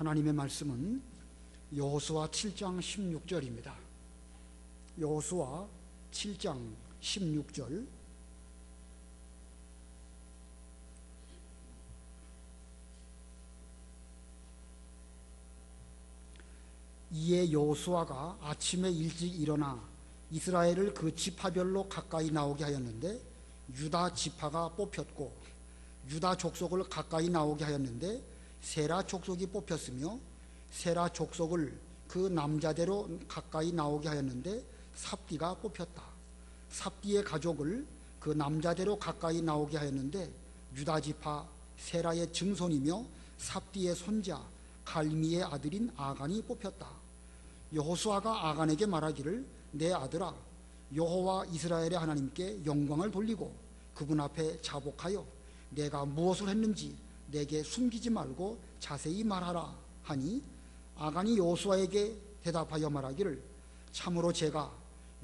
하나님의 말씀은 여호수아 7장 16절입니다. 여호수아 7장 16절. 이에 여호수아가 아침에 일찍 일어나 이스라엘을 그 지파별로 가까이 나오게 하였는데 유다 지파가 뽑혔고 유다 족속을 가까이 나오게 하였는데 세라 족속이 뽑혔으며 세라 족속을 그 남자대로 가까이 나오게 하였는데 삽디가 뽑혔다. 삽디의 가족을 그 남자대로 가까이 나오게 하였는데 유다 지파 세라의 증손이며 삽디의 손자 갈미의 아들인 아간이 뽑혔다. 여호수아가 아간에게 말하기를 내 아들아 여호와 이스라엘의 하나님께 영광을 돌리고 그분 앞에 자복하여 내가 무엇을 했는지 내게 숨기지 말고 자세히 말하라 하니 아간이 여호수아에게 대답하여 말하기를 참으로 제가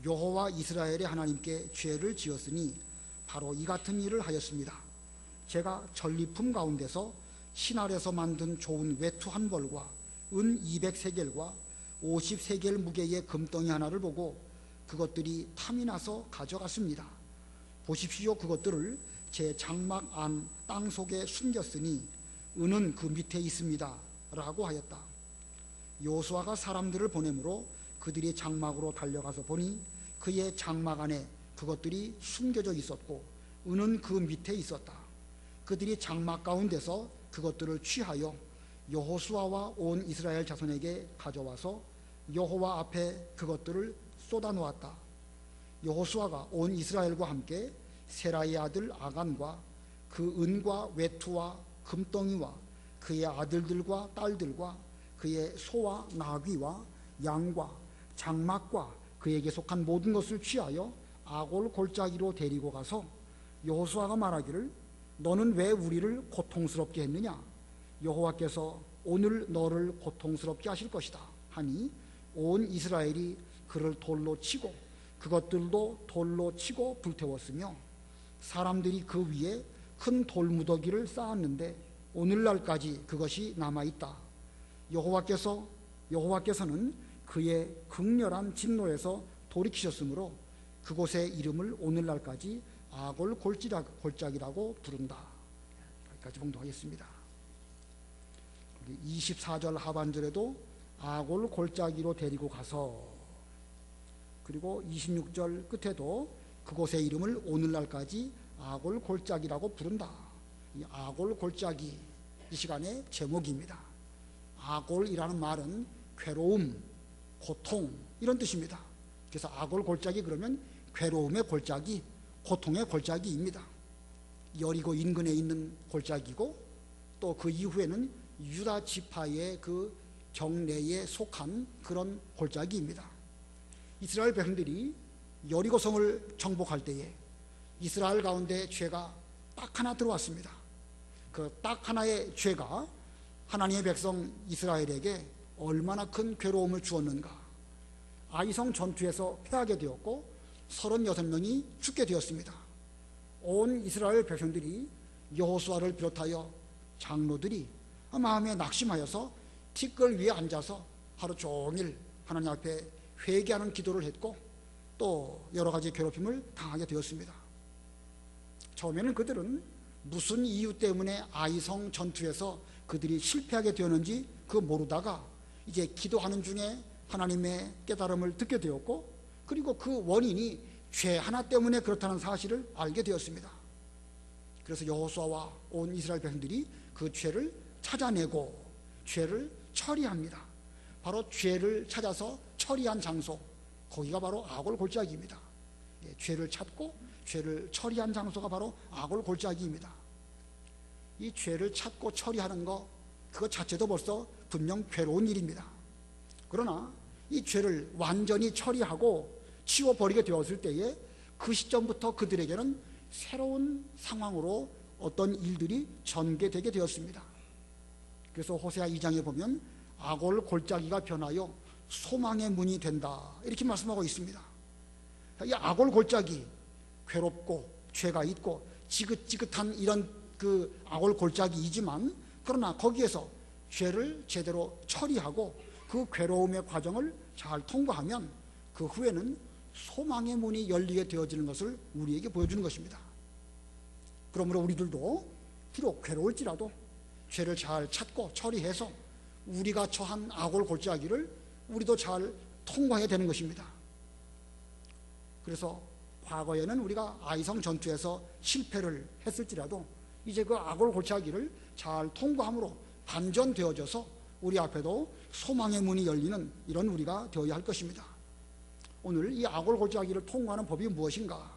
여호와 이스라엘의 하나님께 죄를 지었으니 바로 이 같은 일을 하였습니다. 제가 전리품 가운데서 신할에서 만든 좋은 외투 한 벌과 은 200세겔과 50세겔 무게의 금덩이 하나를 보고 그것들이 탐이 나서 가져갔습니다. 보십시오, 그것들을 제 장막 안 땅속에 숨겼으니 은은 그 밑에 있습니다 라고 하였다. 여호수아가 사람들을 보내므로 그들이 장막으로 달려가서 보니 그의 장막 안에 그것들이 숨겨져 있었고 은은 그 밑에 있었다. 그들이 장막 가운데서 그것들을 취하여 여호수아와 온 이스라엘 자손에게 가져와서 여호와 앞에 그것들을 쏟아놓았다. 여호수아가 온 이스라엘과 함께 세라의 아들 아간과 그 은과 외투와 금덩이와 그의 아들들과 딸들과 그의 소와 나귀와 양과 장막과 그에게 속한 모든 것을 취하여 아골 골짜기로 데리고 가서 여호수아가 말하기를 너는 왜 우리를 고통스럽게 했느냐? 여호와께서 오늘 너를 고통스럽게 하실 것이다 하니 온 이스라엘이 그를 돌로 치고 그것들도 돌로 치고 불태웠으며 사람들이 그 위에 큰 돌무더기를 쌓았는데 오늘날까지 그것이 남아있다. 여호와께서는 그의 극렬한 진노에서 돌이키셨으므로 그곳의 이름을 오늘날까지 아골 골짜기라고 부른다. 여기까지 봉독하겠습니다. 24절 하반절에도 아골 골짜기로 데리고 가서, 그리고 26절 끝에도 그곳의 이름을 오늘날까지 아골 골짜기라고 부른다. 이 아골 골짜기 이 시간의 제목입니다. 아골이라는 말은 괴로움, 고통 이런 뜻입니다. 그래서 아골 골짜기 그러면 괴로움의 골짜기, 고통의 골짜기입니다. 여리고 인근에 있는 골짜기고 또 그 이후에는 유다 지파의 그 경내에 속한 그런 골짜기입니다. 이스라엘 백성들이 여리고성을 정복할 때에 이스라엘 가운데 죄가 딱 하나 들어왔습니다. 그 딱 하나의 죄가 하나님의 백성 이스라엘에게 얼마나 큰 괴로움을 주었는가. 아이성 전투에서 패하게 되었고 36명이 죽게 되었습니다. 온 이스라엘 백성들이 여호수아를 비롯하여 장로들이 마음에 낙심하여서 티끌 위에 앉아서 하루 종일 하나님 앞에 회개하는 기도를 했고 또 여러 가지 괴롭힘을 당하게 되었습니다. 처음에는 그들은 무슨 이유 때문에 아이성 전투에서 그들이 실패하게 되었는지 그거 모르다가 이제 기도하는 중에 하나님의 깨달음을 듣게 되었고 그리고 그 원인이 죄 하나 때문에 그렇다는 사실을 알게 되었습니다. 그래서 여호수아와 온 이스라엘 백성들이 그 죄를 찾아내고 죄를 처리합니다. 바로 죄를 찾아서 처리한 장소, 거기가 바로 아골 골짜기입니다. 죄를 찾고 죄를 처리한 장소가 바로 아골 골짜기입니다. 이 죄를 찾고 처리하는 것, 그것 자체도 벌써 분명 괴로운 일입니다. 그러나 이 죄를 완전히 처리하고 치워버리게 되었을 때에 그 시점부터 그들에게는 새로운 상황으로 어떤 일들이 전개되게 되었습니다. 그래서 호세아 2장에 보면 아골 골짜기가 변하여 소망의 문이 된다 이렇게 말씀하고 있습니다. 이 아골 골짜기, 괴롭고 죄가 있고 지긋지긋한 이런 그 아골 골짜기이지만 그러나 거기에서 죄를 제대로 처리하고 그 괴로움의 과정을 잘 통과하면 그 후에는 소망의 문이 열리게 되어지는 것을 우리에게 보여주는 것입니다. 그러므로 우리들도 비록 괴로울지라도 죄를 잘 찾고 처리해서 우리가 처한 악을 골짜기를 우리도 잘 통과해야 되는 것입니다. 그래서 과거에는 우리가 아이성 전투에서 실패를 했을지라도 이제 그 악을 골짜기를 잘 통과함으로 반전되어져서 우리 앞에도 소망의 문이 열리는 이런 우리가 되어야 할 것입니다. 오늘 이 악을 골짜기를 통과하는 법이 무엇인가?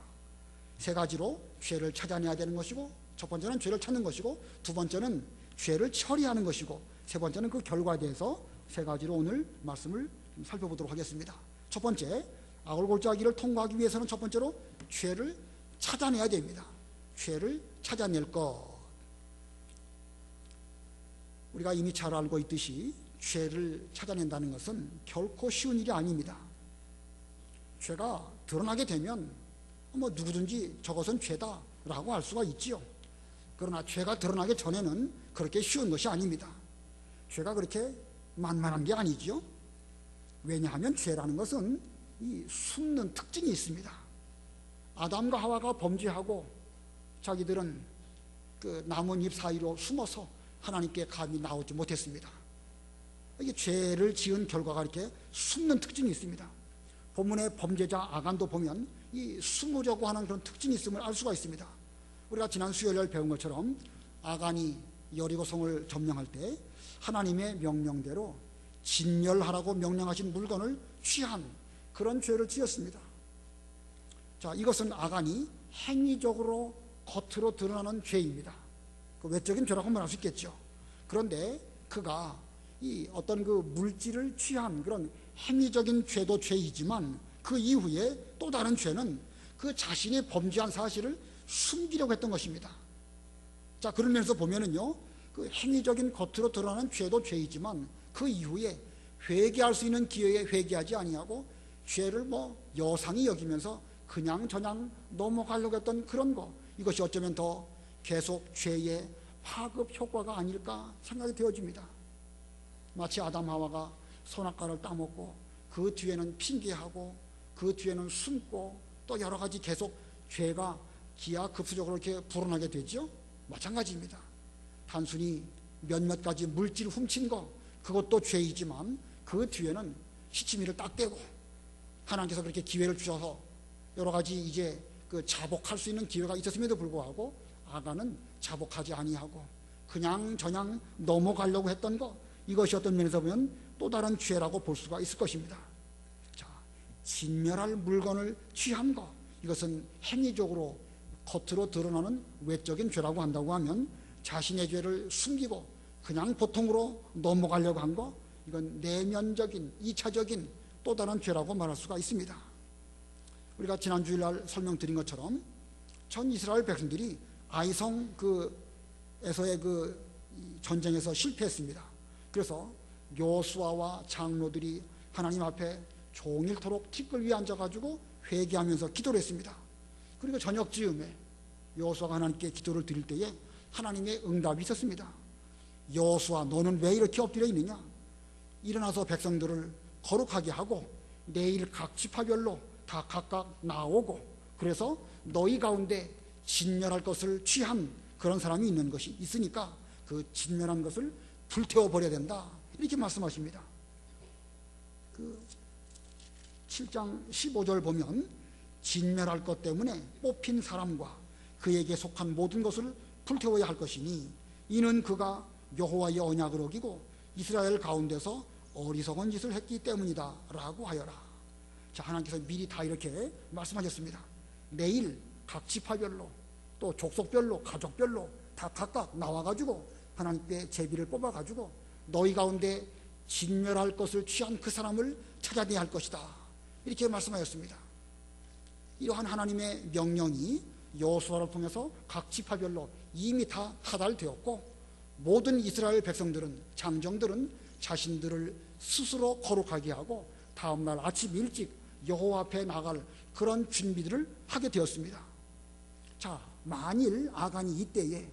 세 가지로 죄를 찾아내야 되는 것이고, 첫 번째는 죄를 찾는 것이고, 두 번째는 죄를 처리하는 것이고, 세 번째는 그 결과에 대해서 세 가지로 오늘 말씀을 살펴보도록 하겠습니다. 첫 번째, 악을 골짜기를 통과하기 위해서는 첫 번째로 죄를 찾아내야 됩니다. 죄를 찾아낼 것. 우리가 이미 잘 알고 있듯이 죄를 찾아낸다는 것은 결코 쉬운 일이 아닙니다. 죄가 드러나게 되면 누구든지 저것은 죄다라고 할 수가 있지요. 그러나 죄가 드러나기 전에는 그렇게 쉬운 것이 아닙니다. 죄가 그렇게 만만한 게 아니지요. 왜냐하면 죄라는 것은 이 숨는 특징이 있습니다. 아담과 하와가 범죄하고 자기들은 그 나뭇잎 사이로 숨어서 하나님께 감히 나오지 못했습니다. 이게 죄를 지은 결과가 이렇게 숨는 특징이 있습니다. 본문의 범죄자 아간도 보면 이 숨으려고 하는 그런 특징이 있음을 알 수가 있습니다. 우리가 지난 수요일 배운 것처럼 아간이 여리고성을 점령할 때 하나님의 명령대로 진멸하라고 명령하신 물건을 취한 그런 죄를 지었습니다. 자, 이것은 아간이 행위적으로 겉으로 드러나는 죄입니다. 그 외적인 죄라고 말할 수 있겠죠. 그런데 그가 이 어떤 그 물질을 취한 그런 행위적인 죄도 죄이지만 그 이후에 또 다른 죄는 그 자신이 범죄한 사실을 숨기려고 했던 것입니다. 자, 그런 면에서 보면은요, 그 행위적인 겉으로 드러나는 죄도 죄이지만 그 이후에 회개할 수 있는 기회에 회개하지 아니하고 죄를 여상히 여기면서 그냥 저냥 넘어가려고 했던 그런 거, 이것이 어쩌면 더 계속 죄의 파급 효과가 아닐까 생각이 되어집니다. 마치 아담 하와가 선악과를 따먹고 그 뒤에는 핑계하고 그 뒤에는 숨고 또 여러 가지 계속 죄가 기하급수적으로 이렇게 불어나게 되죠. 마찬가지입니다. 단순히 몇몇 가지 물질 훔친 거, 그것도 죄이지만 그 뒤에는 시치미를 딱 떼고 하나님께서 그렇게 기회를 주셔서 여러 가지 이제 그 자복할 수 있는 기회가 있었음에도 불구하고 아간은 자복하지 아니하고 그냥 저냥 넘어가려고 했던 거, 이것이 어떤 면에서 보면 또 다른 죄라고 볼 수가 있을 것입니다. 자, 진멸할 물건을 취한 것, 이것은 행위적으로 겉으로 드러나는 외적인 죄라고 한다고 하면 자신의 죄를 숨기고 그냥 보통으로 넘어가려고 한 것, 이건 내면적인 2차적인 또 다른 죄라고 말할 수가 있습니다. 우리가 지난 주일날 설명드린 것처럼 전 이스라엘 백성들이 아이성 에서의 그 전쟁에서 실패했습니다. 그래서 여호수아와 장로들이 하나님 앞에 종일토록 티끌 위에 앉아가지고 회개하면서 기도를 했습니다. 그리고 저녁 즈음에 여호수아가 하나님께 기도를 드릴 때에 하나님의 응답이 있었습니다. 여호수아, 너는 왜 이렇게 엎드려 있느냐? 일어나서 백성들을 거룩하게 하고 내일 각 지파별로 다 각각 나오고, 그래서 너희 가운데 진멸할 것을 취한 그런 사람이 있는 것이 있으니까 그 진멸한 것을 불태워 버려야 된다, 이렇게 말씀하십니다. 그 7장 15절 보면 진멸할 것 때문에 뽑힌 사람과 그에게 속한 모든 것을 불태워야 할 것이니 이는 그가 여호와의 언약을 어기고 이스라엘 가운데서 어리석은 짓을 했기 때문이다 라고 하여라. 자, 하나님께서 미리 다 이렇게 말씀하셨습니다. 내일 각 지파별로 또 족속별로 가족별로 다 각각 나와가지고 하나님께 제비를 뽑아가지고 너희 가운데 진멸할 것을 취한 그 사람을 찾아내야 할 것이다, 이렇게 말씀하셨습니다. 이러한 하나님의 명령이 여호수아를 통해서 각 지파별로 이미 다 하달되었고, 모든 이스라엘 백성들은, 장정들은 자신들을 스스로 거룩하게 하고 다음날 아침 일찍 여호와 앞에 나갈 그런 준비들을 하게 되었습니다. 자, 만일 아간이 이때에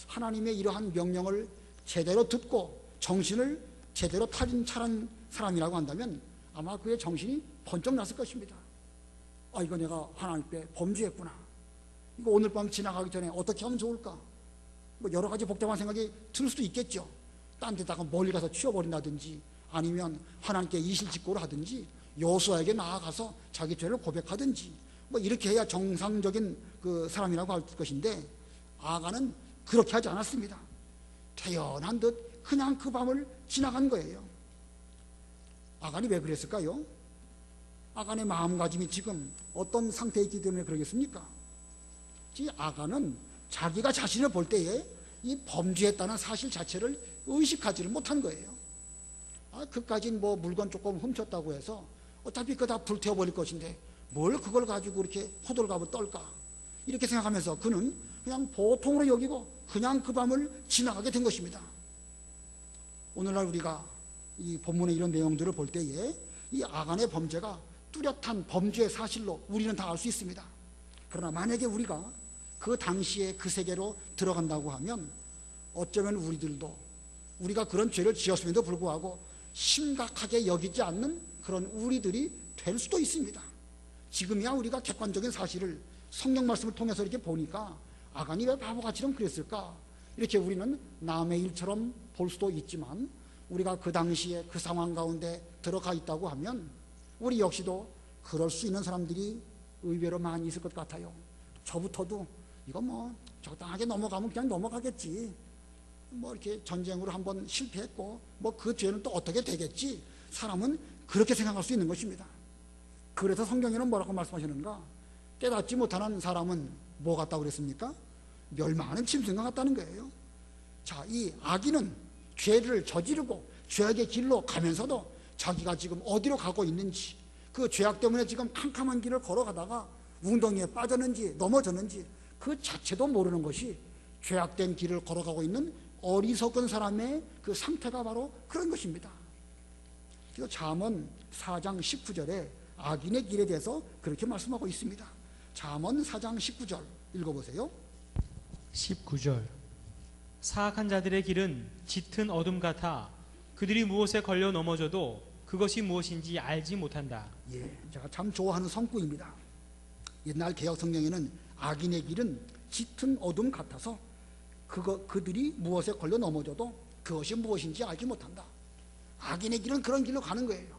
하나님의 이러한 명령을 제대로 듣고 정신을 제대로 차린 사람이라고 한다면 아마 그의 정신이 번쩍 났을 것입니다. 아, 이거 내가 하나님 앞에 범죄했구나. 이거 오늘 밤 지나가기 전에 어떻게 하면 좋을까? 뭐 여러 가지 복잡한 생각이 들 수도 있겠죠. 딴 데다가 멀리 가서 치워버린다든지, 아니면 하나님께 이실직고를 하든지, 여호수아에게 나아가서 자기 죄를 고백하든지, 뭐 이렇게 해야 정상적인 그 사람이라고 할 것인데, 아간은 그렇게 하지 않았습니다. 태연한 듯 그냥 그 밤을 지나간 거예요. 아간이 왜 그랬을까요? 아간의 마음가짐이 지금 어떤 상태에 있기 때문에 그러겠습니까? 아간은 자기가 자신을 볼 때에 이 범죄했다는 사실 자체를 의식하지를 못한 거예요. 그까진 뭐 물건 조금 훔쳤다고 해서 어차피 그거 다 불태워버릴 것인데 뭘 그걸 가지고 이렇게 호들갑을 떨까, 이렇게 생각하면서 그는 그냥 보통으로 여기고 그냥 그 밤을 지나가게 된 것입니다. 오늘날 우리가 이 본문의 이런 내용들을 볼 때에 이 아간의 범죄가 뚜렷한 범죄의 사실로 우리는 다 알 수 있습니다. 그러나 만약에 우리가 그 당시에 그 세계로 들어간다고 하면 어쩌면 우리가 그런 죄를 지었음에도 불구하고 심각하게 여기지 않는 그런 우리들이 될 수도 있습니다. 지금이야 우리가 객관적인 사실을 성경 말씀을 통해서 이렇게 보니까 아간이 왜 바보같이럼 그랬을까, 이렇게 우리는 남의 일처럼 볼 수도 있지만, 우리가 그 당시에 그 상황 가운데 들어가 있다고 하면 우리 역시도 그럴 수 있는 사람들이 의외로 많이 있을 것 같아요. 저부터도 이거 뭐 적당하게 넘어가면 그냥 넘어가겠지, 뭐 이렇게 전쟁으로 한번 실패했고 뭐 그 죄는 또 어떻게 되겠지, 사람은 그렇게 생각할 수 있는 것입니다. 그래서 성경에는 뭐라고 말씀하시는가? 깨닫지 못하는 사람은 뭐 같다고 그랬습니까? 멸망하는 짐승과 같다는 거예요. 자, 이 악인은 죄를 저지르고 죄악의 길로 가면서도 자기가 지금 어디로 가고 있는지, 그 죄악 때문에 지금 캄캄한 길을 걸어가다가 웅덩이에 빠졌는지 넘어졌는지 그 자체도 모르는 것이 죄악된 길을 걸어가고 있는 어리석은 사람의 그 상태가 바로 그런 것입니다. 그래서 잠언 4장 19절에 악인의 길에 대해서 그렇게 말씀하고 있습니다. 잠언 4장 19절 읽어보세요. 19절. 사악한 자들의 길은 짙은 어둠 같아 그들이 무엇에 걸려 넘어져도 그것이 무엇인지 알지 못한다. 예, 제가 참 좋아하는 성구입니다. 옛날 개역 성경에는 악인의 길은 짙은 어둠 같아서 그들이 무엇에 걸려 넘어져도 그것이 무엇인지 알지 못한다. 악인의 길은 그런 길로 가는 거예요.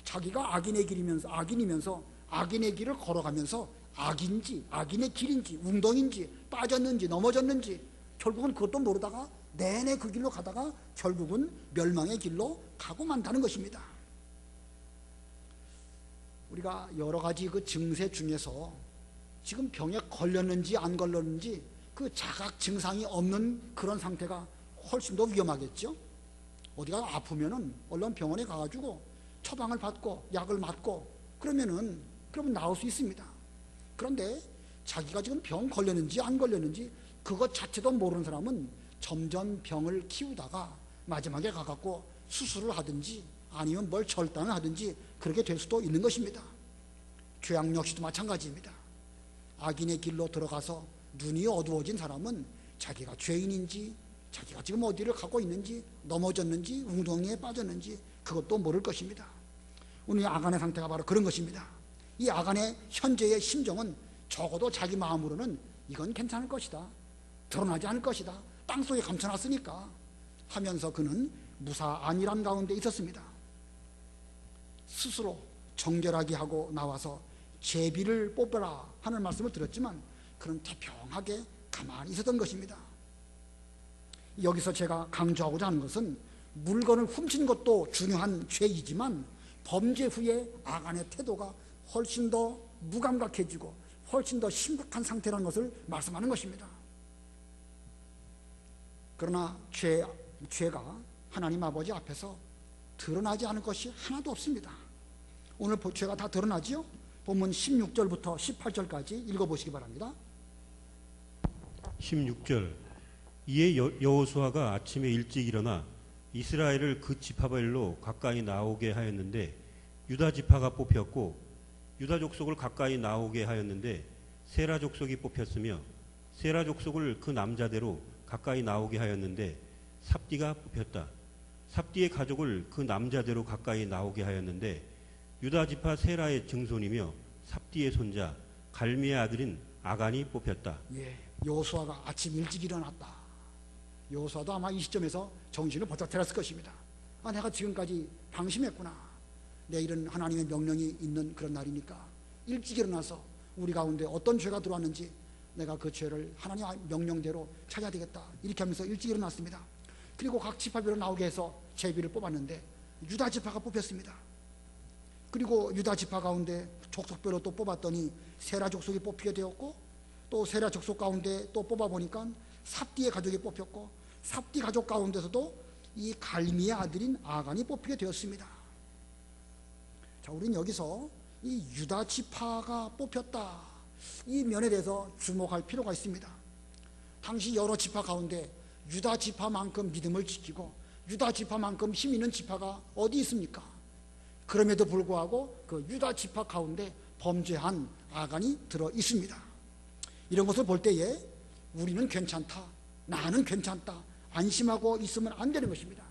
자기가 악인이면서 악인의 길을 걸어가면서 악인지 악인의 길인지 웅덩인지 빠졌는지 넘어졌는지 결국은 그것도 모르다가 내내 그 길로 가다가 결국은 멸망의 길로 가고 만다는 것입니다. 우리가 여러 가지 그 증세 중에서 지금 병에 걸렸는지 안 걸렸는지 그 자각 증상이 없는 그런 상태가 훨씬 더 위험하겠죠. 어디가 아프면은 얼른 병원에 가가지고 처방을 받고 약을 맞고 그러면 나을 수 있습니다. 그런데 자기가 지금 병 걸렸는지 안 걸렸는지 그것 자체도 모르는 사람은 점점 병을 키우다가 마지막에 가갖고 수술을 하든지 아니면 뭘 절단을 하든지 그렇게 될 수도 있는 것입니다. 죄악 역시도 마찬가지입니다. 악인의 길로 들어가서 눈이 어두워진 사람은 자기가 죄인인지 자기가 지금 어디를 가고 있는지 넘어졌는지 웅덩이에 빠졌는지 그것도 모를 것입니다. 오늘 아간의 상태가 바로 그런 것입니다. 이 아간의 현재의 심정은 적어도 자기 마음으로는 이건 괜찮을 것이다, 드러나지 않을 것이다, 땅속에 감춰놨으니까 하면서 그는 무사 안일함 가운데 있었습니다. 스스로 정결하게 하고 나와서 제비를 뽑으라 하는 말씀을 들었지만 그는 태평하게 가만히 있었던 것입니다. 여기서 제가 강조하고자 하는 것은 물건을 훔친 것도 중요한 죄이지만 범죄 후에 아간의 태도가 훨씬 더 무감각해지고 훨씬 더 심각한 상태라는 것을 말씀하는 것입니다. 그러나 죄가 하나님 아버지 앞에서 드러나지 않을 것이 하나도 없습니다. 오늘 죄가 다 드러나지요? 본문 16절부터 18절까지 읽어보시기 바랍니다. 16절. 이에 여호수아가 아침에 일찍 일어나 이스라엘을 그 지파별로 가까이 나오게 하였는데 유다 지파가 뽑혔고 유다 족속을 가까이 나오게 하였는데 세라 족속이 뽑혔으며 세라 족속을 그 남자대로 가까이 나오게 하였는데 삽디가 뽑혔다. 삽디의 가족을 그 남자대로 가까이 나오게 하였는데 유다 지파 세라의 증손이며 삽디의 손자 갈미의 아들인 아간이 뽑혔다. 예, 여호수아가 아침 일찍 일어났다. 여호수아도 아마 이 시점에서 정신을 번쩍 차렸을 것입니다. 아, 내가 지금까지 방심했구나. 내일은 하나님의 명령이 있는 그런 날이니까 일찍 일어나서 우리 가운데 어떤 죄가 들어왔는지 내가 그 죄를 하나님의 명령대로 찾아야 되겠다. 이렇게 하면서 일찍 일어났습니다. 그리고 각 지파별로 나오게 해서 제비를 뽑았는데 유다 지파가 뽑혔습니다. 그리고 유다 지파 가운데 족속별로 또 뽑았더니 세라 족속이 뽑히게 되었고, 또 세라 족속 가운데 또 뽑아보니까 삽디의 가족이 뽑혔고, 삽디 가족 가운데서도 이 갈미의 아들인 아간이 뽑히게 되었습니다. 자, 우리는 여기서 이 유다 지파가 뽑혔다, 이 면에 대해서 주목할 필요가 있습니다. 당시 여러 지파 가운데 유다 지파만큼 믿음을 지키고 유다 지파만큼 힘 있는 지파가 어디 있습니까? 그럼에도 불구하고 그 유다 지파 가운데 범죄한 아간이 들어 있습니다. 이런 것을 볼 때에 우리는 괜찮다, 나는 괜찮다, 안심하고 있으면 안 되는 것입니다.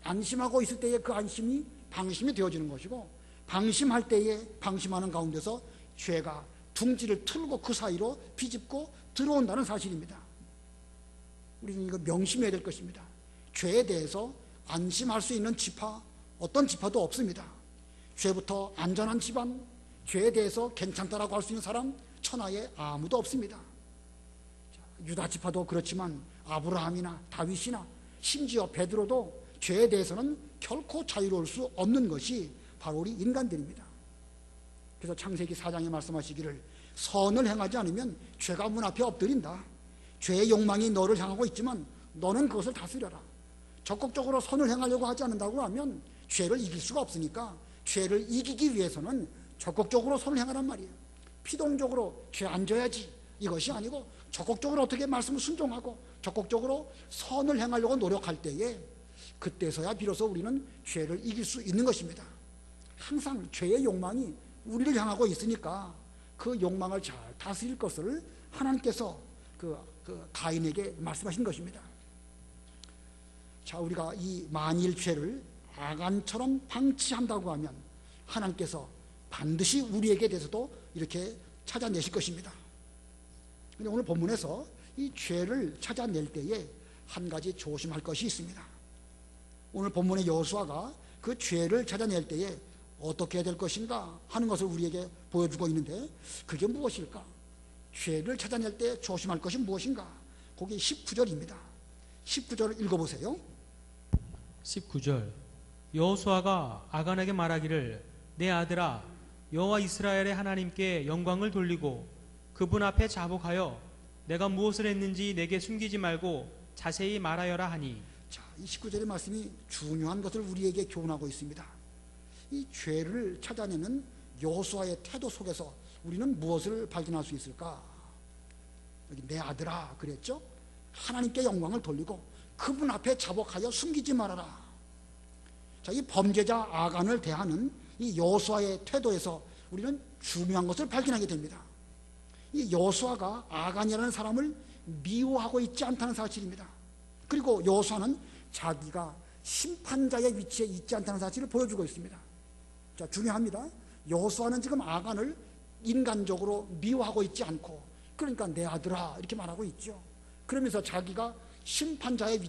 안심하고 있을 때에 그 안심이 방심이 되어지는 것이고, 방심할 때에 방심하는 가운데서 죄가 둥지를 틀고 그 사이로 비집고 들어온다는 사실입니다. 우리는 이거 명심해야 될 것입니다. 죄에 대해서 안심할 수 있는 지파, 어떤 지파도 없습니다. 죄부터 안전한 집안, 죄에 대해서 괜찮다라고 할 수 있는 사람 천하에 아무도 없습니다. 유다 지파도 그렇지만 아브라함이나 다윗이나 심지어 베드로도 죄에 대해서는 결코 자유로울 수 없는 것이 바로 우리 인간들입니다. 그래서 창세기 4장에 말씀하시기를 선을 행하지 않으면 죄가 문 앞에 엎드린다. 죄의 욕망이 너를 향하고 있지만 너는 그것을 다스려라. 적극적으로 선을 행하려고 하지 않는다고 하면 죄를 이길 수가 없으니까 죄를 이기기 위해서는 적극적으로 선을 행하란 말이에요. 피동적으로 죄 안 져야지 이것이 아니고 적극적으로 어떻게 말씀을 순종하고 적극적으로 선을 행하려고 노력할 때에 그때서야 비로소 우리는 죄를 이길 수 있는 것입니다. 항상 죄의 욕망이 우리를 향하고 있으니까 그 욕망을 잘 다스릴 것을 하나님께서 그 가인에게 말씀하신 것입니다. 자, 우리가 이 만일 죄를 아간처럼 방치한다고 하면 하나님께서 반드시 우리에게 대해서도 이렇게 찾아내실 것입니다. 근데 오늘 본문에서 이 죄를 찾아낼 때에 한 가지 조심할 것이 있습니다. 오늘 본문의 여호수아가 그 죄를 찾아낼 때에 어떻게 해야 될 것인가 하는 것을 우리에게 보여주고 있는데, 그게 무엇일까? 죄를 찾아낼 때 조심할 것이 무엇인가? 거기 19절입니다. 19절을 읽어보세요. 19절 여호수아가 아간에게 말하기를 내 아들아 여호와 이스라엘의 하나님께 영광을 돌리고 그분 앞에 자복하여 내가 무엇을 했는지 내게 숨기지 말고 자세히 말하여라 하니. 자, 이 19절의 말씀이 중요한 것을 우리에게 교훈하고 있습니다. 이 죄를 찾아내는 여호수아의 태도 속에서 우리는 무엇을 발견할 수 있을까? 여기 내 아들아 그랬죠? 하나님께 영광을 돌리고 그분 앞에 자복하여 숨기지 말아라. 자, 이 범죄자 아간을 대하는 이 여호수아의 태도에서 우리는 중요한 것을 발견하게 됩니다. 이 여호수아가 아간이라는 사람을 미워하고 있지 않다는 사실입니다. 그리고 여호수아는 자기가 심판자의 위치에 있지 않다는 사실을 보여주고 있습니다. 자, 중요합니다. 여호수아는 지금 아간을 인간적으로 미워하고 있지 않고, 그러니까 내 아들아 이렇게 말하고 있죠. 그러면서 자기가 심판자의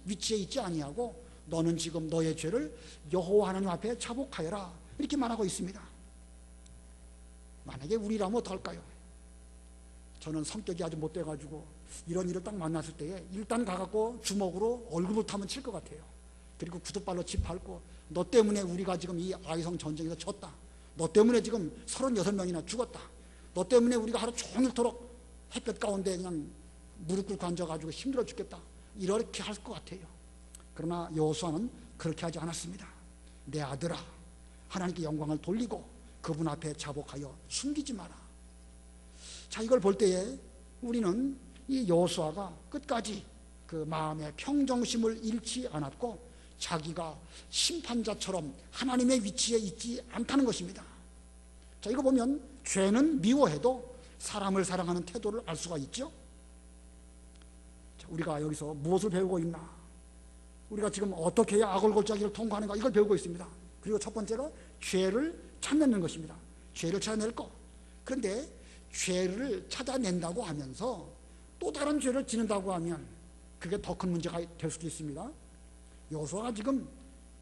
위치에 있지 아니하고 너는 지금 너의 죄를 여호와 하나님 앞에 자복하여라 이렇게 말하고 있습니다. 만약에 우리라면 어떨까요? 저는 성격이 아주 못돼가지고 이런 일을 딱 만났을 때에 일단 가갖고 주먹으로 얼굴부터 한번 칠 것 같아요. 그리고 구두발로 집 밟고 너 때문에 우리가 지금 이 아이성 전쟁에서 졌다. 너 때문에 지금 36명이나 죽었다. 너 때문에 우리가 하루 종일토록 햇볕 가운데 그냥 무릎 꿇고 앉아가지고 힘들어 죽겠다. 이렇게 할 것 같아요. 그러나 여호수아는 그렇게 하지 않았습니다. 내 아들아 하나님께 영광을 돌리고 그분 앞에 자복하여 숨기지 마라. 자, 이걸 볼 때에 우리는 이 여호수아가 끝까지 그 마음의 평정심을 잃지 않았고 자기가 심판자처럼 하나님의 위치에 있지 않다는 것입니다. 자, 이거 보면 죄는 미워해도 사람을 사랑하는 태도를 알 수가 있죠. 자, 우리가 여기서 무엇을 배우고 있나? 우리가 지금 어떻게 해야 악을골짜기를 통과하는가 이걸 배우고 있습니다. 그리고 첫 번째가 죄를 찾는 것입니다. 죄를 찾아낼 것. 그런데 죄를 찾아낸다고 하면서 또 다른 죄를 짓는다고 하면 그게 더 큰 문제가 될 수도 있습니다. 여호수아가 지금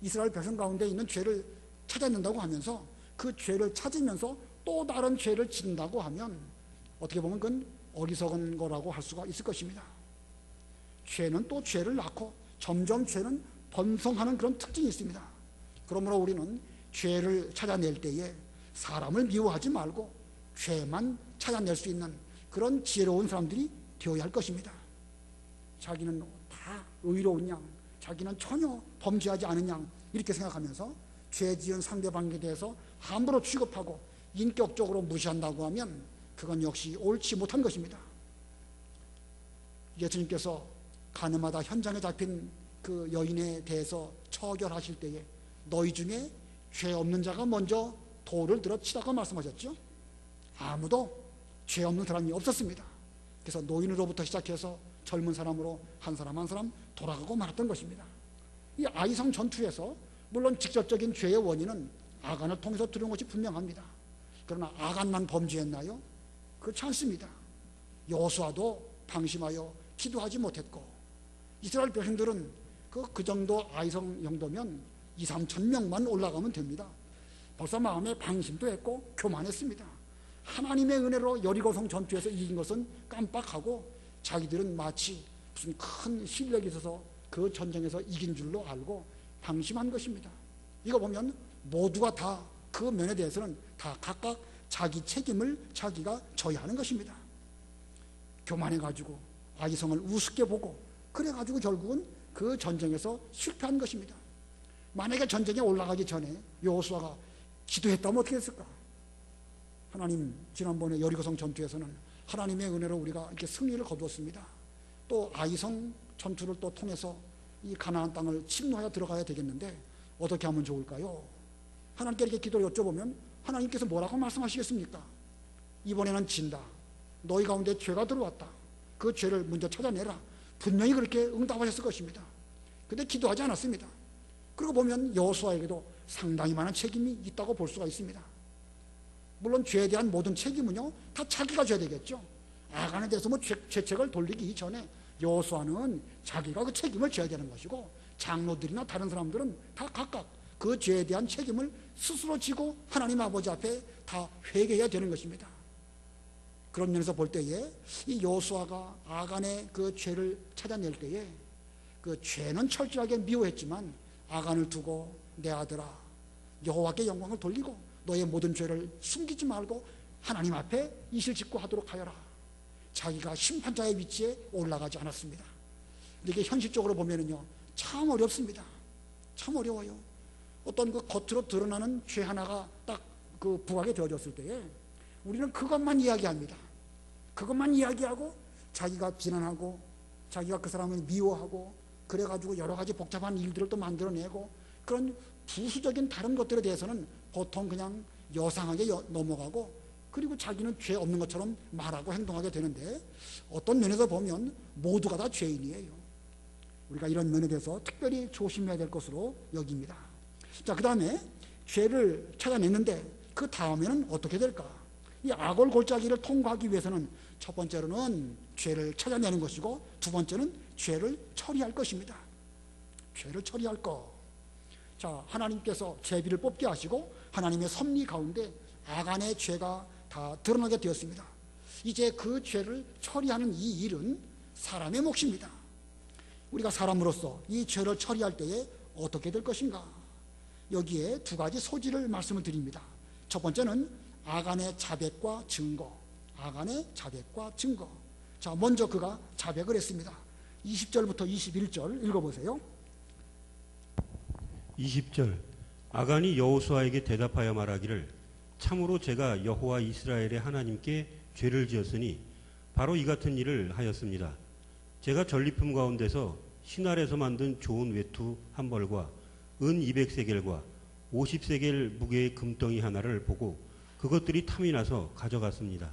이스라엘 백성 가운데 있는 죄를 찾아낸다고 하면서 그 죄를 찾으면서 또 다른 죄를 짓는다고 하면 어떻게 보면 그건 어리석은 거라고 할 수가 있을 것입니다. 죄는 또 죄를 낳고 점점 죄는 번성하는 그런 특징이 있습니다. 그러므로 우리는 죄를 찾아낼 때에 사람을 미워하지 말고 죄만 찾아낼 수 있는 그런 지혜로운 사람들이 되어야 할 것입니다. 자기는 다 의로운 양, 자기는 전혀 범죄하지 않은 양 이렇게 생각하면서 죄 지은 상대방에 대해서 함부로 취급하고 인격적으로 무시한다고 하면 그건 역시 옳지 못한 것입니다. 예수님께서 가늠하다 현장에 잡힌 그 여인에 대해서 처결하실 때에 너희 중에 죄 없는 자가 먼저 돌을 들어 치라고 말씀하셨죠. 아무도 죄 없는 사람이 없었습니다. 그래서 노인으로부터 시작해서 젊은 사람으로 한 사람 한 사람 돌아가고 말았던 것입니다. 이 아이성 전투에서 물론 직접적인 죄의 원인은 아간을 통해서 들어온 것이 분명합니다. 그러나 아간만 범죄했나요? 그렇지 않습니다. 여호수아도 방심하여 기도하지 못했고 이스라엘 백성들은 그 정도 아이성 정도면 2, 3천 명만 올라가면 됩니다. 벌써 마음에 방심도 했고 교만했습니다. 하나님의 은혜로 여리고성 전투에서 이긴 것은 깜빡하고 자기들은 마치 무슨 큰 실력이 있어서 그 전쟁에서 이긴 줄로 알고 방심한 것입니다. 이거 보면 모두가 다 그 면에 대해서는 다 각각 자기 책임을 자기가 져야 하는 것입니다. 교만해가지고 아이성을 우습게 보고 그래가지고 결국은 그 전쟁에서 실패한 것입니다. 만약에 전쟁에 올라가기 전에 여호수아가 기도했다면 어떻게 했을까? 하나님, 지난번에 여리고성 전투에서는 하나님의 은혜로 우리가 이렇게 승리를 거두었습니다. 또 아이성 전투를 또 통해서 이 가나안 땅을 침노하여 들어가야 되겠는데 어떻게 하면 좋을까요? 하나님께 이렇게 기도를 여쭤보면 하나님께서 뭐라고 말씀하시겠습니까? 이번에는 진다. 너희 가운데 죄가 들어왔다. 그 죄를 먼저 찾아내라. 분명히 그렇게 응답하셨을 것입니다. 근데 기도하지 않았습니다. 그러고 보면 여호수아에게도 상당히 많은 책임이 있다고 볼 수가 있습니다. 물론 죄에 대한 모든 책임은요 다 자기가 져야 되겠죠. 아간에 대해서 뭐 죄책을 돌리기 이전에 여호수아는 자기가 그 책임을 져야 되는 것이고 장로들이나 다른 사람들은 다 각각 그 죄에 대한 책임을 스스로 지고 하나님 아버지 앞에 다 회개해야 되는 것입니다. 그런 면에서 볼 때에 이 여호수아가 아간의 그 죄를 찾아낼 때에 그 죄는 철저하게 미워했지만 아간을 두고 내 아들아 여호와께 영광을 돌리고 너의 모든 죄를 숨기지 말고 하나님 앞에 이실직고 하도록 하여라. 자기가 심판자의 위치에 올라가지 않았습니다. 이게 현실적으로 보면은요 참 어렵습니다. 참 어려워요. 어떤 그 겉으로 드러나는 죄 하나가 딱 그 부각이 되어졌을 때에 우리는 그것만 이야기합니다. 그것만 이야기하고 자기가 비난하고 자기가 그 사람을 미워하고 그래가지고 여러 가지 복잡한 일들을 또 만들어내고 그런 부수적인 다른 것들에 대해서는 보통 그냥 여상하게 넘어가고 그리고 자기는 죄 없는 것처럼 말하고 행동하게 되는데 어떤 면에서 보면 모두가 다 죄인이에요. 우리가 이런 면에 대해서 특별히 조심해야 될 것으로 여깁니다. 자, 그 다음에 죄를 찾아냈는데 그 다음에는 어떻게 될까? 이 악을 골짜기를 통과하기 위해서는 첫 번째로는 죄를 찾아내는 것이고 두 번째는 죄를 처리할 것입니다. 죄를 처리할 것. 자, 하나님께서 제비를 뽑게 하시고 하나님의 섭리 가운데 아간의 죄가 다 드러나게 되었습니다. 이제 그 죄를 처리하는 이 일은 사람의 몫입니다. 우리가 사람으로서 이 죄를 처리할 때에 어떻게 될 것인가? 여기에 두 가지 소지를 말씀을 드립니다. 첫 번째는 아간의 자백과 증거. 아간의 자백과 증거. 자, 먼저 그가 자백을 했습니다. 20절부터 21절 읽어보세요. 20절 아간이 여호수아에게 대답하여 말하기를 참으로 제가 여호와 이스라엘의 하나님께 죄를 지었으니 바로 이 같은 일을 하였습니다. 제가 전리품 가운데서 신할에서 만든 좋은 외투 한 벌과 은 200세겔과 50세겔 무게의 금덩이 하나를 보고 그것들이 탐이 나서 가져갔습니다.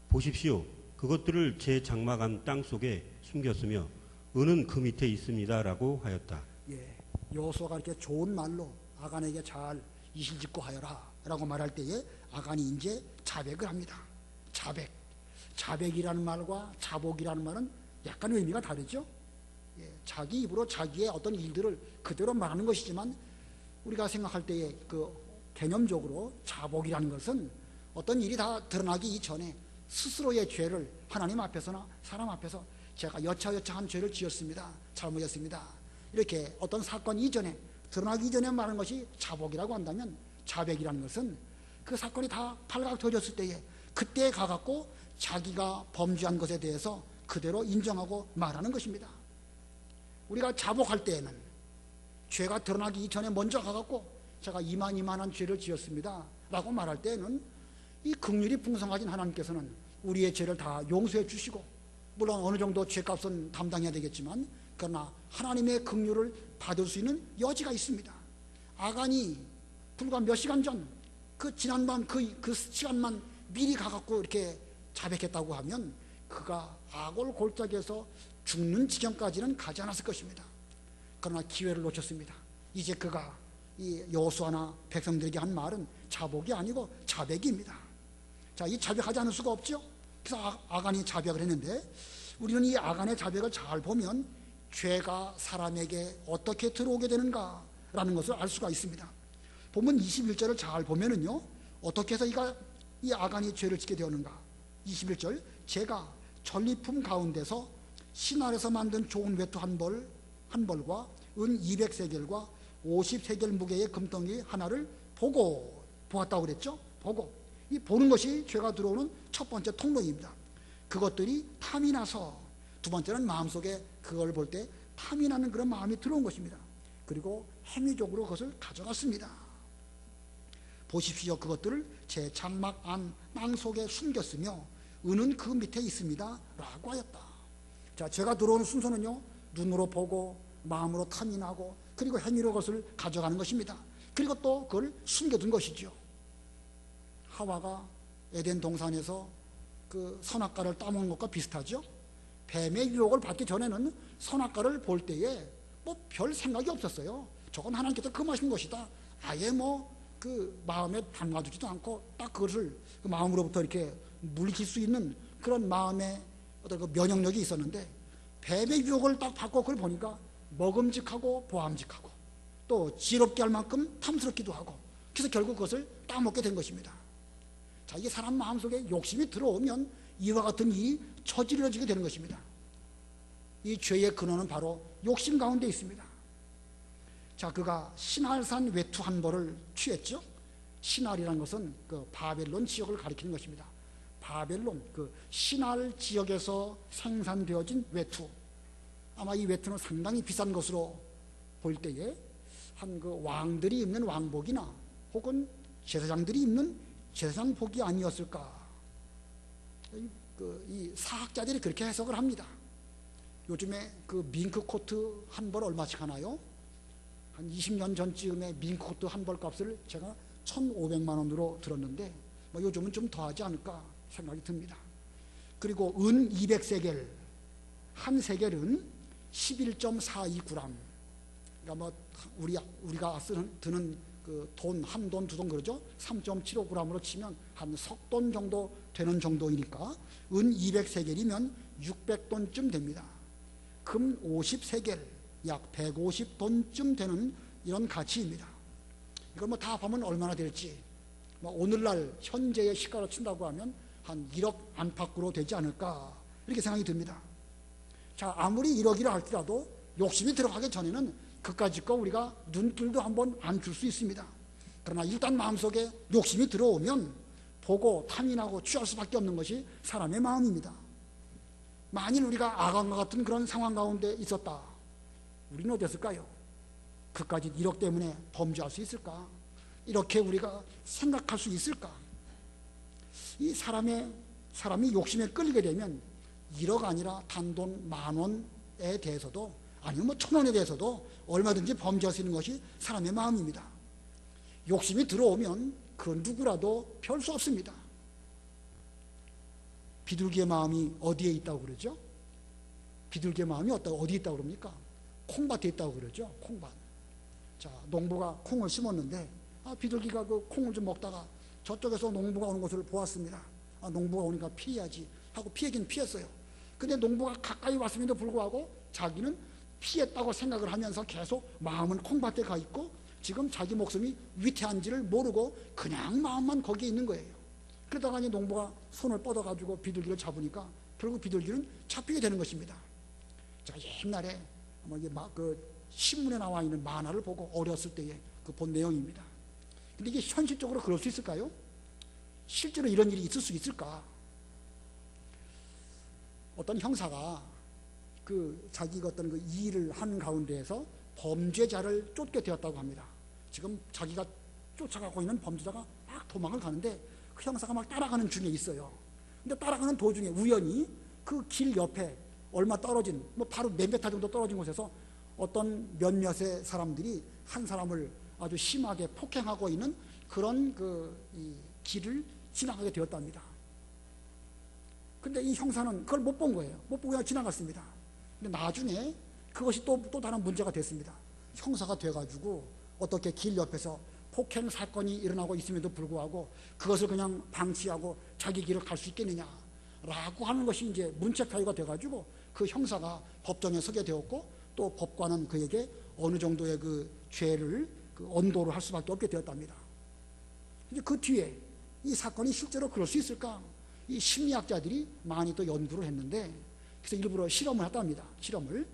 보십시오. 그것들을 제 장막 안 땅 속에 숨겼으며 은은 그 밑에 있습니다. 라고 하였다. 여호수아가 이렇게 좋은 말로 아간에게 잘 이실직고 하여라 라고 말할 때에 아간이 이제 자백을 합니다. 자백이라는 말과 자복이라는 말은 약간 의미가 다르죠. 자기 입으로 자기의 어떤 일들을 그대로 말하는 것이지만 우리가 생각할 때에 그 개념적으로 자복이라는 것은 어떤 일이 다 드러나기 이전에 스스로의 죄를 하나님 앞에서나 사람 앞에서 제가 여차여차한 죄를 지었습니다. 잘못했습니다. 이렇게 어떤 사건 이전에 드러나기 이전에 말하는 것이 자복이라고 한다면, 자백이라는 것은 그 사건이 다 발각되어졌을 때에 그때에 가갖고 자기가 범죄한 것에 대해서 그대로 인정하고 말하는 것입니다. 우리가 자복할 때에는 죄가 드러나기 이전에 먼저 가갖고 제가 이만한 죄를 지었습니다 라고 말할 때에는 이 긍휼이 풍성하신 하나님께서는 우리의 죄를 다 용서해 주시고, 물론 어느 정도 죄값은 담당해야 되겠지만 그러나 하나님의 긍휼을 받을 수 있는 여지가 있습니다. 아간이 불과 몇 시간 전 그 지난 밤 그 시간만 미리 가갖고 이렇게 자백했다고 하면 그가 아골 골짜기에서 죽는 지경까지는 가지 않았을 것입니다. 그러나 기회를 놓쳤습니다. 이제 그가 이 여호수아나 백성들에게 한 말은 자복이 아니고 자백입니다. 자, 이 자백하지 않을 수가 없죠. 그래서 아간이 자백을 했는데, 우리는 이 아간의 자백을 잘 보면 죄가 사람에게 어떻게 들어오게 되는가라는 것을 알 수가 있습니다. 보면 21절을 잘 보면은요, 어떻게 해서 이 아간이 죄를 짓게 되었는가. 21절, 제가 전리품 가운데서 신할에서 만든 좋은 외투 한 벌과 은 200세겔과 50세겔 무게의 금덩이 하나를 보았다고 그랬죠. 이 보는 것이 죄가 들어오는 첫 번째 통로입니다. 그것들이 탐이 나서, 두 번째는 마음속에 그걸 볼 때 탐이 나는 그런 마음이 들어온 것입니다. 그리고 행위적으로 그것을 가져갔습니다. 보십시오. 그것들을 제 장막 안 땅 속에 숨겼으며 은은 그 밑에 있습니다 라고 하였다. 자, 죄가 들어오는 순서는요, 눈으로 보고 마음으로 탐이 나고 그리고 행위로 그것을 가져가는 것입니다. 그리고 또 그걸 숨겨둔 것이죠. 하와가 에덴 동산에서 그 선악과를 따먹는 것과 비슷하죠. 뱀의 유혹을 받기 전에는 선악과를 볼 때에 뭐 별 생각이 없었어요. 저건 하나님께서 금하신 것이다. 아예 그 마음에 담가두지도 않고 딱 그것을 그 마음으로부터 이렇게 물리칠 수 있는 그런 마음의 어떤 그 면역력이 있었는데, 뱀의 유혹을 딱 받고 그걸 보니까 먹음직하고 보암직하고 또 지럽게 할 만큼 탐스럽기도 하고, 그래서 결국 그것을 따먹게 된 것입니다. 자, 이게 사람 마음속에 욕심이 들어오면 이와 같은 일이 저질러지게 되는 것입니다. 이 죄의 근원은 바로 욕심 가운데 있습니다. 자, 그가 신할산 외투 한 벌을 취했죠. 신할이라는 것은 그 바벨론 지역을 가리키는 것입니다. 바벨론, 그 신할 지역에서 생산되어진 외투, 아마 이 외투는 상당히 비싼 것으로 볼 때에 한 그 왕들이 입는 왕복이나 혹은 제사장들이 입는 제사장복이 아니었을까. 이 사학자들이 그렇게 해석을 합니다. 요즘에 그 밍크 코트 한 벌 얼마씩 하나요? 한 20년 전쯤에 밍크 코트 한 벌 값을 제가 1,500만 원으로 들었는데 뭐 요즘은 좀 더하지 않을까 생각이 듭니다. 그리고 은 200세겔, 한 세겔은 11.42g. 그러니까 뭐 우리가 드는 그 돈, 한 돈, 두 돈 그러죠? 3.75g으로 치면 한 석돈 정도 되는 정도이니까 은 200세겔이면 600돈쯤 됩니다. 금 50세겔, 약 150돈쯤 되는 이런 가치입니다. 이걸 뭐 다 보면 얼마나 될지, 뭐 오늘날 현재의 시가로 친다고 하면 한 1억 안팎으로 되지 않을까 이렇게 생각이 듭니다. 자, 아무리 1억이라 할지라도 욕심이 들어가기 전에는 그까짓 거 우리가 눈길도 한번 안 줄 수 있습니다. 그러나 일단 마음속에 욕심이 들어오면 보고 탐이 나고 취할 수밖에 없는 것이 사람의 마음입니다. 만일 우리가 아간과 같은 그런 상황 가운데 있었다, 우리는 어땠을까요? 그까짓 1억 때문에 범죄할 수 있을까? 이렇게 우리가 생각할 수 있을까? 이 사람이 욕심에 끌리게 되면 1억 아니라 단돈 10,000원에 대해서도, 아니면 뭐 1,000원에 대해서도 얼마든지 범죄할 수 있는 것이 사람의 마음입니다. 욕심이 들어오면 그 누구라도 별 수 없습니다. 비둘기의 마음이 어디에 있다고 그러죠? 비둘기의 마음이 어디에 있다고 그럽니까? 콩밭에 있다고 그러죠. 콩밭. 자, 농부가 콩을 심었는데 비둘기가 그 콩을 좀 먹다가 저쪽에서 농부가 오는 것을 보았습니다. 농부가 오니까 피해야지 하고 피하긴 피했어요. 근데 농부가 가까이 왔음에도 불구하고 자기는 피했다고 생각을 하면서 계속 마음은 콩밭에 가 있고 지금 자기 목숨이 위태한지를 모르고 그냥 마음만 거기에 있는 거예요. 그러다가 이제 농부가 손을 뻗어가지고 비둘기를 잡으니까 결국 비둘기는 잡히게 되는 것입니다. 자, 옛날에 그 신문에 나와 있는 만화를 보고 어렸을 때의 그 본 내용입니다. 근데 이게 현실적으로 그럴 수 있을까요? 실제로 이런 일이 있을 수 있을까? 어떤 형사가 그 자기가 어떤 그 일을 한 가운데에서 범죄자를 쫓게 되었다고 합니다. 지금 자기가 쫓아가고 있는 범죄자가 막 도망을 가는데 그 형사가 막 따라가는 중에 있어요. 근데 따라가는 도중에 우연히 그 길 옆에 얼마 떨어진, 바로 몇 미터 정도 떨어진 곳에서 어떤 몇몇의 사람들이 한 사람을 아주 심하게 폭행하고 있는 그런 이 길을 지나가게 되었답니다. 근데 이 형사는 그걸 못 본 거예요. 못 보고 그냥 지나갔습니다. 근데 나중에 그것이 또 다른 문제가 됐습니다. 형사가 돼가지고 어떻게 길 옆에서 폭행 사건이 일어나고 있음에도 불구하고 그것을 그냥 방치하고 자기 길을 갈 수 있겠느냐라고 하는 것이 이제 문책사유가 돼가지고 그 형사가 법정에 서게 되었고 또 법관은 그에게 어느 정도의 그 죄를 언도를 할 수밖에 없게 되었답니다. 이제 그 뒤에 이 사건이 실제로 그럴 수 있을까? 이 심리학자들이 많이 또 연구를 했는데 그래서 일부러 실험을 했답니다. 실험을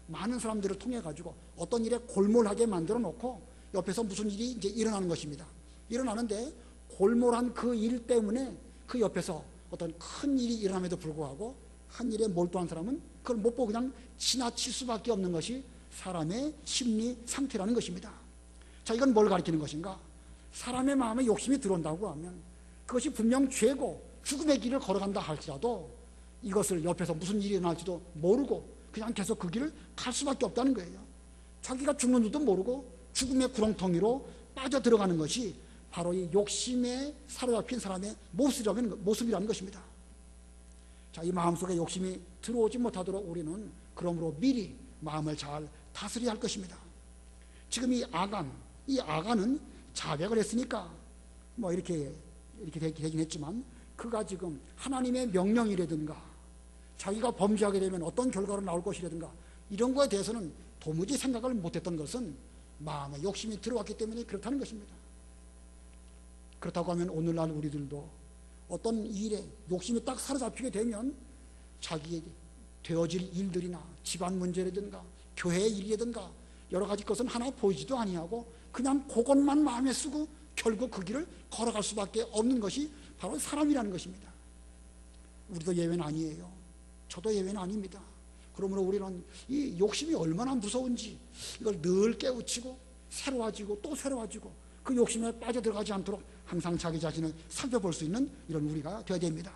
많은 사람들을 통해 가지고 어떤 일에 골몰하게 만들어 놓고 옆에서 무슨 일이 이제 일어나는 것입니다. 일어나는데 골몰한 그 일 때문에 그 옆에서 어떤 큰 일이 일어남에도 불구하고 한 일에 몰두한 사람은 그걸 못 보고 그냥 지나칠 수밖에 없는 것이 사람의 심리 상태라는 것입니다. 자, 이건 뭘 가리키는 것인가? 사람의 마음에 욕심이 들어온다고 하면 그것이 분명 죄고 죽음의 길을 걸어간다 할지라도 이것을 옆에서 무슨 일이 일어날지도 모르고 그냥 계속 그 길을 갈 수밖에 없다는 거예요. 자기가 죽는 줄도 모르고 죽음의 구렁텅이로 빠져들어가는 것이 바로 이 욕심에 사로잡힌 사람의 모습이라는 것입니다. 자, 이 마음속에 욕심이 들어오지 못하도록 우리는 그러므로 미리 마음을 잘 다스려야 할 것입니다. 지금 이 아간은 자백을 했으니까 이렇게 되긴 했지만 그가 지금 하나님의 명령이라든가 자기가 범죄하게 되면 어떤 결과로 나올 것이라든가 이런 거에 대해서는 도무지 생각을 못했던 것은 마음에 욕심이 들어왔기 때문에 그렇다는 것입니다. 그렇다고 하면 오늘날 우리들도 어떤 일에 욕심이 딱 사로잡히게 되면 자기에게 되어질 일들이나 집안 문제라든가 교회의 일이라든가 여러 가지 것은 하나 보이지도 아니하고 그냥 그것만 마음에 쓰고 결국 그 길을 걸어갈 수밖에 없는 것이 바로 사람이라는 것입니다. 우리도 예외는 아니에요. 저도 예외는 아닙니다. 그러므로 우리는 이 욕심이 얼마나 무서운지 이걸 늘 깨우치고 새로워지고 또 새로워지고 그 욕심에 빠져들어가지 않도록 항상 자기 자신을 살펴볼 수 있는 이런 우리가 되어야 됩니다.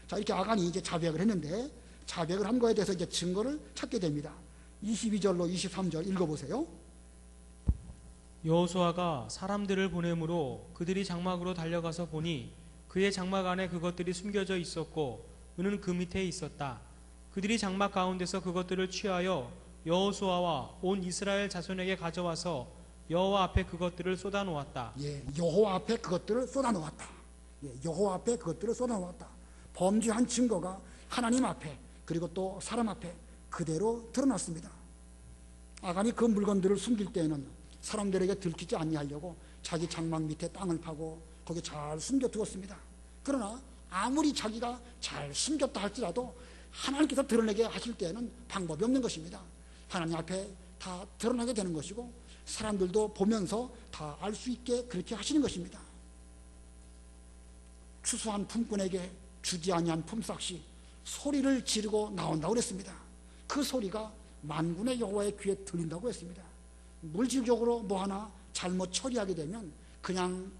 자, 이렇게 아간이 이제 자백을 했는데 자백을 한 거에 대해서 이제 증거를 찾게 됩니다. 22절로 23절 읽어보세요. 여호수아가 사람들을 보내므로 그들이 장막으로 달려가서 보니 그의 장막 안에 그것들이 숨겨져 있었고 그는 그 밑에 있었다. 그들이 장막 가운데서 그것들을 취하여 여호수아와 온 이스라엘 자손에게 가져와서 여호와 앞에 그것들을 쏟아놓았다. 예, 여호와 앞에 그것들을 쏟아놓았다. 예, 여호와 앞에 그것들을 쏟아놓았다. 범죄한 증거가 하나님 앞에 그리고 또 사람 앞에 그대로 드러났습니다. 아간이 그 물건들을 숨길 때에는 사람들에게 들키지 아니하려고 자기 장막 밑에 땅을 파고 거기에 잘 숨겨두었습니다. 그러나 아무리 자기가 잘 숨겼다 할지라도 하나님께서 드러내게 하실 때에는 방법이 없는 것입니다. 하나님 앞에 다 드러나게 되는 것이고 사람들도 보면서 다 알 수 있게 그렇게 하시는 것입니다. 추수한 품꾼에게 주지 아니한 품삯이 소리를 지르고 나온다고 그랬습니다. 그 소리가 만군의 여호와의 귀에 들린다고 했습니다. 물질적으로 뭐 하나 잘못 처리하게 되면 그냥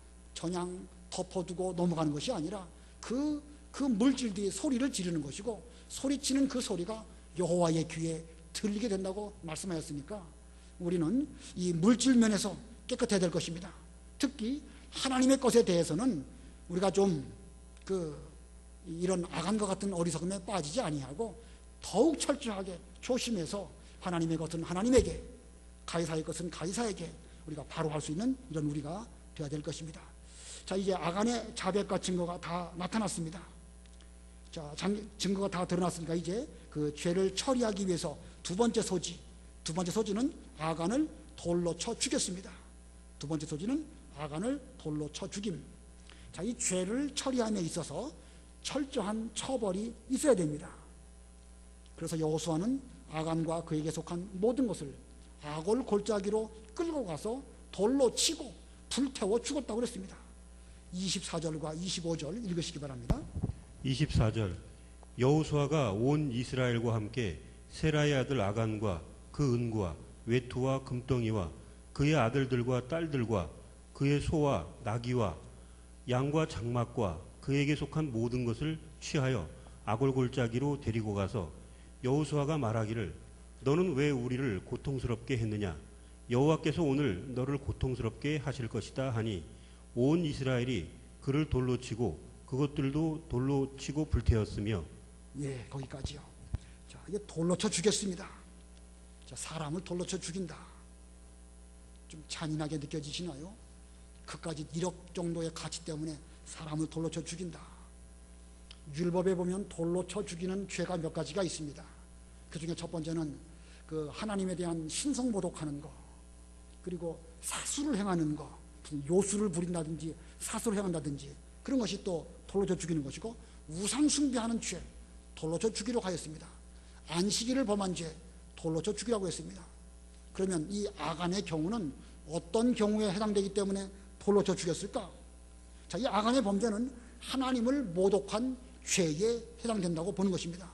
덮어두고 넘어가는 것이 아니라 그 물질들이 소리를 지르는 것이고 소리치는 그 소리가 여호와의 귀에 들리게 된다고 말씀하였으니까 우리는 이 물질 면에서 깨끗해야 될 것입니다. 특히 하나님의 것에 대해서는 우리가 좀 이런 아간과 같은 어리석음에 빠지지 아니하고 더욱 철저하게 조심해서 하나님의 것은 하나님에게, 가이사의 것은 가이사에게 우리가 바로 할 수 있는 이런 우리가 되어야 될 것입니다. 자, 이제 아간의 자백과 증거가 다 나타났습니다. 자, 증거가 다 드러났으니까 이제 그 죄를 처리하기 위해서 두 번째 소지는 아간을 돌로 쳐 죽였습니다. 두 번째 소지는 아간을 돌로 쳐 죽임. 자, 이 죄를 처리함에 있어서 철저한 처벌이 있어야 됩니다. 그래서 여호수아는 아간과 그에게 속한 모든 것을 아골 골짜기로 끌고 가서 돌로 치고 불태워 죽었다고 그랬습니다. 24절과 25절 읽으시기 바랍니다. 24절 여호수아가 온 이스라엘과 함께 세라의 아들 아간과 그 은과 외투와 금덩이와 그의 아들들과 딸들과 그의 소와 나귀와 양과 장막과 그에게 속한 모든 것을 취하여 아골 골짜기로 데리고 가서 여호수아가 말하기를 너는 왜 우리를 고통스럽게 했느냐? 여호와께서 오늘 너를 고통스럽게 하실 것이다 하니 온 이스라엘이 그를 돌로 치고 그것들도 돌로 치고 불태웠으며. 예, 거기까지요. 자, 이게 돌로 쳐 죽였습니다. 자, 사람을 돌로 쳐 죽인다. 좀 잔인하게 느껴지시나요? 그까지 1억 정도의 가치 때문에 사람을 돌로 쳐 죽인다. 율법에 보면 돌로 쳐 죽이는 죄가 몇 가지가 있습니다. 그 중에 첫 번째는 그 하나님에 대한 신성모독하는 거, 그리고 사수를 행하는 거, 요술을 부린다든지 사수를 행한다든지 그런 것이 또 돌로 쳐 죽이는 것이고, 우상 숭배하는 죄, 돌로 쳐 죽이려고 하였습니다. 안식일을 범한 죄, 돌로 쳐 죽이라고 했습니다. 그러면 이 아간의 경우는 어떤 경우에 해당되기 때문에 돌로 쳐 죽였을까? 자, 이 아간의 범죄는 하나님을 모독한 죄에 해당된다고 보는 것입니다.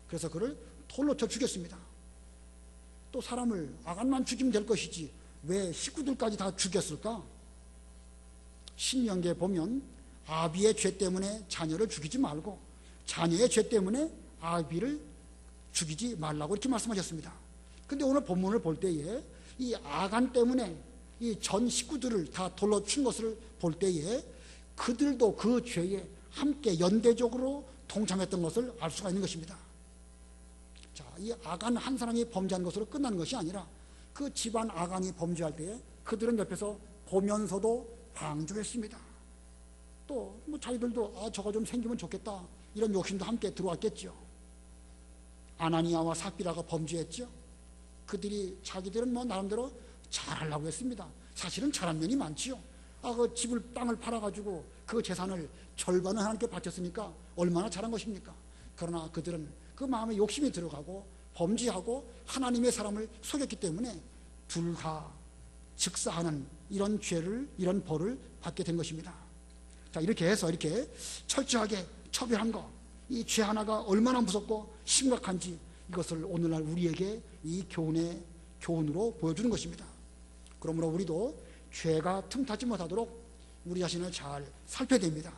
그래서 그를 돌로 쳐 죽였습니다. 또 사람을 아간만 죽이면 될 것이지 왜 식구들까지 다 죽였을까? 신명기에 보면 아비의 죄 때문에 자녀를 죽이지 말고 자녀의 죄 때문에 아비를 죽이지 말라고 이렇게 말씀하셨습니다. 근데 오늘 본문을 볼 때에 이 아간 때문에 이 전 식구들을 다 돌로 친 것을 볼 때에 그들도 그 죄에 함께 연대적으로 동참했던 것을 알 수가 있는 것입니다. 자, 이 아간 한 사람이 범죄한 것으로 끝나는 것이 아니라 그 집안 아간이 범죄할 때에 그들은 옆에서 보면서도 방조했습니다. 또 뭐 자기들도 저거 좀 생기면 좋겠다 이런 욕심도 함께 들어왔겠죠. 아나니아와 삽비라가 범죄했죠. 그들이 자기들은 뭐 나름대로 잘하려고 했습니다. 사실은 잘한 면이 많지요. 그 집을 땅을 팔아가지고 그 재산을 절반을 하나님께 바쳤으니까 얼마나 잘한 것입니까? 그러나 그들은 그 마음에 욕심이 들어가고 범죄하고 하나님의 사람을 속였기 때문에 둘 다 즉사하는 이런 죄를, 이런 벌을 받게 된 것입니다. 자, 이렇게 해서 이렇게 철저하게 처벌한 거, 이 죄 하나가 얼마나 무섭고 심각한지 이것을 오늘날 우리에게 이 교훈으로 보여주는 것입니다. 그러므로 우리도 죄가 틈타지 못하도록 우리 자신을 잘 살펴야 됩니다.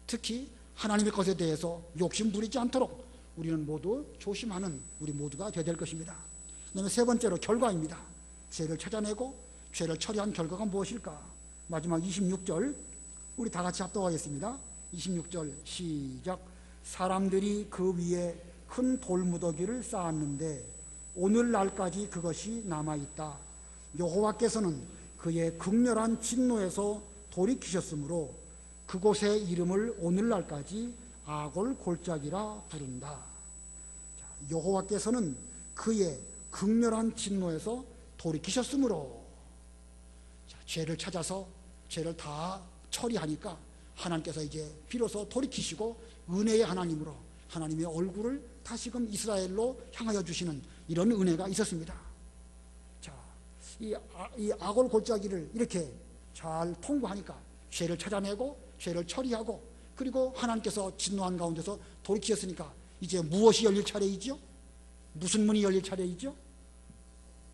특히 하나님의 것에 대해서 욕심 부리지 않도록 우리는 모두 조심하는 우리 모두가 되어야 될 것입니다. 그다음에 세 번째로 결과입니다. 죄를 찾아내고 죄를 처리한 결과가 무엇일까? 마지막 26절 우리 다 같이 합독하겠습니다. 26절 시작. 사람들이 그 위에 큰 돌무더기를 쌓았는데 오늘날까지 그것이 남아있다. 여호와께서는 그의 극렬한 진노에서 돌이키셨으므로 그곳의 이름을 오늘날까지 아골 골짜기라 부른다. 여호와께서는 그의 극렬한 진노에서 돌이키셨으므로, 죄를 찾아서 죄를 다 처리하니까 하나님께서 이제 비로소 돌이키시고 은혜의 하나님으로 하나님의 얼굴을 다시금 이스라엘로 향하여 주시는 이런 은혜가 있었습니다. 자, 이 아골 골짜기를 이렇게 잘 통과하니까 죄를 찾아내고 죄를 처리하고 그리고 하나님께서 진노한 가운데서 돌이키셨으니까 이제 무엇이 열릴 차례이죠? 무슨 문이 열릴 차례이죠?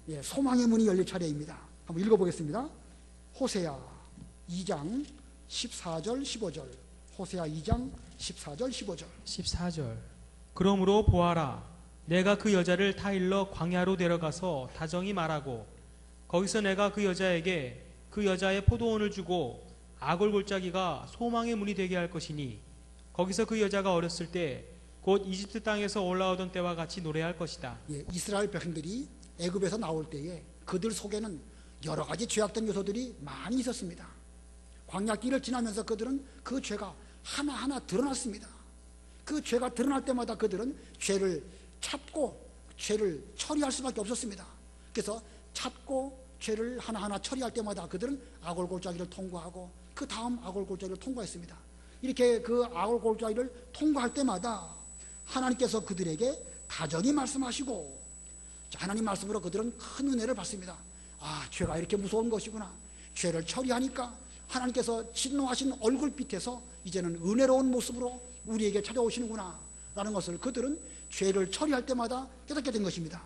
예, 소망의 문이 열릴 차례입니다. 한번 읽어보겠습니다. 호세아 2장 14절 15절. 호세아 2장 14절 15절. 14절. 그러므로 보아라, 내가 그 여자를 타일러 광야로 데려가서 다정히 말하고 거기서 내가 그 여자에게 그 여자의 포도원을 주고 아골 골짜기가 소망의 문이 되게 할 것이니 거기서 그 여자가 어렸을 때 곧 이집트 땅에서 올라오던 때와 같이 노래할 것이다. 예, 이스라엘 백성들이 애굽에서 나올 때에 그들 속에는 여러 가지 죄악된 요소들이 많이 있었습니다. 광야길을 지나면서 그들은 그 죄가 하나하나 드러났습니다. 그 죄가 드러날 때마다 그들은 죄를 찾고 죄를 처리할 수밖에 없었습니다. 그래서 찾고 죄를 하나하나 처리할 때마다 그들은 아골골짜기를 통과하고 그 다음 아골골짜기를 통과했습니다. 이렇게 그 아골골짜기를 통과할 때마다 하나님께서 그들에게 다정히 말씀하시고, 하나님 말씀으로 그들은 큰 은혜를 받습니다. 아, 죄가 이렇게 무서운 것이구나. 죄를 처리하니까 하나님께서 진노하신 얼굴빛에서 이제는 은혜로운 모습으로 우리에게 찾아오시는구나 라는 것을 그들은 죄를 처리할 때마다 깨닫게 된 것입니다.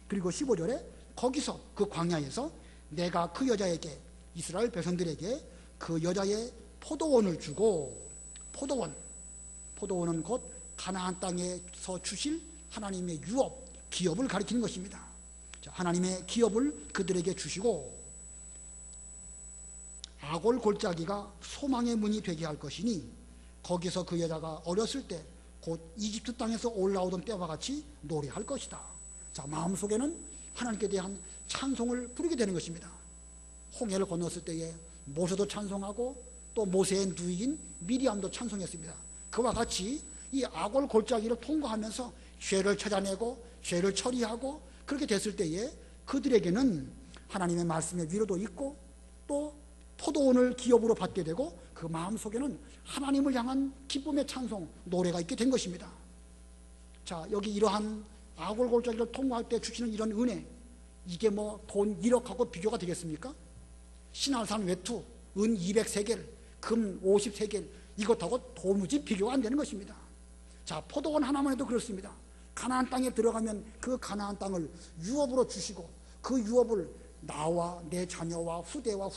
그리고 15절에 거기서 그 광야에서 내가 그 여자에게, 이스라엘 백성들에게 그 여자의 포도원을 주고, 포도원은 곧 가나안 땅에서 주실 하나님의 유업, 기업을 가리키는 것입니다. 하나님의 기업을 그들에게 주시고, 아골 골짜기가 소망의 문이 되게 할 것이니 거기서 그 여자가 어렸을 때 곧 이집트 땅에서 올라오던 때와 같이 노래할 것이다. 자, 마음속에는 하나님께 대한 찬송을 부르게 되는 것입니다. 홍해를 건넜을 때에 모세도 찬송하고 또 모세의 누이인 미리암도 찬송했습니다. 그와 같이 이 아골 골짜기를 통과하면서 죄를 찾아내고 죄를 처리하고 그렇게 됐을 때에 그들에게는 하나님의 말씀의 위로도 있고 또 포도원을 기업으로 받게 되고 그 마음속에는 하나님을 향한 기쁨의 찬송, 노래가 있게 된 것입니다. 자, 여기 이러한 아골 골짜기를 통과할 때 주시는 이런 은혜, 이게 뭐 돈 1억하고 비교가 되겠습니까? 신할산 외투, 은 200세겔, 금 50세겔, 이것하고 도무지 비교가 안 되는 것입니다. 자, 포도원 하나만 해도 그렇습니다. 가나안 땅에 들어가면 그 가나안 땅을 유업으로 주시고 그 유업을 나와 내 자녀와 후대와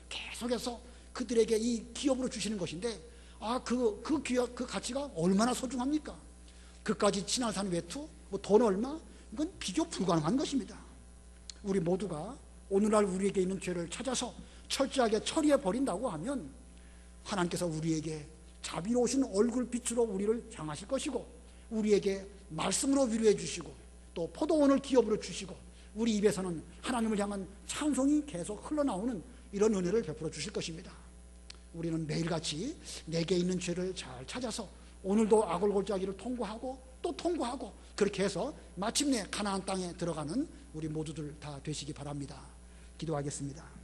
계속해서 그들에게 이 기업으로 주시는 것인데, 그 가치가 얼마나 소중합니까? 그까지 친할산 외투, 뭐 돈 얼마? 이건 비교 불가능한 것입니다. 우리 모두가 오늘날 우리에게 있는 죄를 찾아서 철저하게 처리해 버린다고 하면 하나님께서 우리에게 자비로우신 얼굴빛으로 우리를 향하실 것이고, 우리에게 말씀으로 위로해 주시고 또 포도원을 기업으로 주시고 우리 입에서는 하나님을 향한 찬송이 계속 흘러나오는 이런 은혜를 베풀어 주실 것입니다. 우리는 매일같이 내게 있는 죄를 잘 찾아서 오늘도 아골 골짜기를 통과하고 또 통과하고 그렇게 해서 마침내 가나안 땅에 들어가는 우리 모두들 다 되시기 바랍니다. 기도하겠습니다.